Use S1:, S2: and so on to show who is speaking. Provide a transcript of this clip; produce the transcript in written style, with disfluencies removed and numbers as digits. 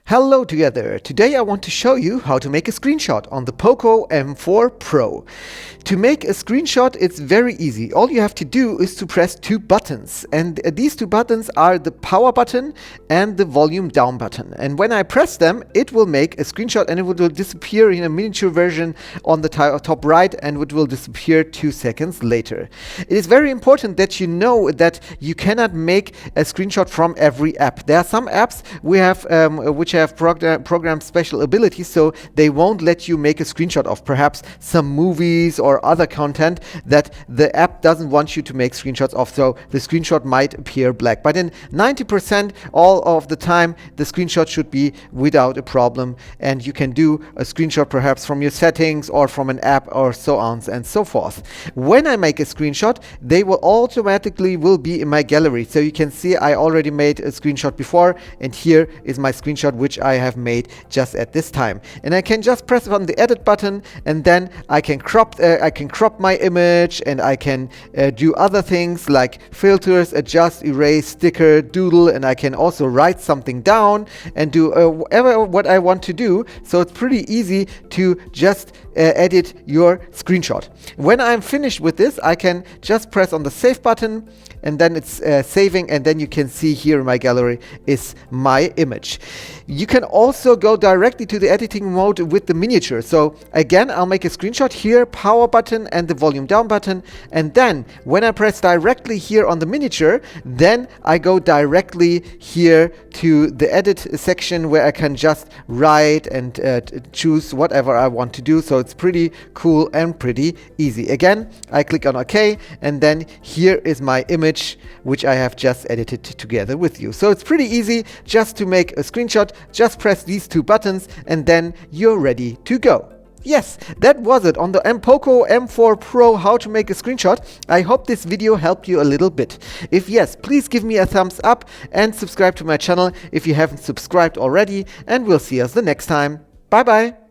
S1: Hello together! Today I want to show you how to make a screenshot on the Poco M4 Pro. To make a screenshot, it's very easy. All you have to do is to press two buttons, and these two buttons are the power button and the volume down button. And when I press them, it will make a screenshot and it will disappear in a miniature version on the top right, and it will disappear 2 seconds later. It is very important that you know that you cannot make a screenshot from every app. There are some apps we have which have programmed special abilities, so they won't let you make a screenshot of perhaps some movies or other content that the app doesn't want you to make screenshots of, so the screenshot might appear black. But in 90% all of the time, the screenshot should be without a problem, and you can do a screenshot perhaps from your settings or from an app or so on and so forth. When I make a screenshot, they will automatically be in my gallery, so you can see I already made a screenshot before, and here is my screenshot which I have made just at this time. And I can just press on the edit button, and then I can crop my image, and I can do other things like filters, adjust, erase, sticker, doodle, and I can also write something down and do what I want to do. So it's pretty easy to just edit your screenshot. When I'm finished with this, I can just press on the save button, and then it's saving, and then you can see here in my gallery is my image. You can also go directly to the editing mode with the miniature. So again, I'll make a screenshot here, power button and the volume down button, and then when I press directly here on the miniature, then I go directly here to the edit section where I can just write and choose whatever I want to do. So it's pretty cool and pretty easy. Again, I click on OK, and then here is my image which I have just edited together with you. So it's pretty easy just to make a screenshot. Just press these two buttons and then you're ready to go. Yes, that was it on the Poco M4 Pro, how to make a screenshot. I hope this video helped you a little bit. If yes, please give me a thumbs up and subscribe to my channel if you haven't subscribed already, and we'll see us the next time. Bye bye.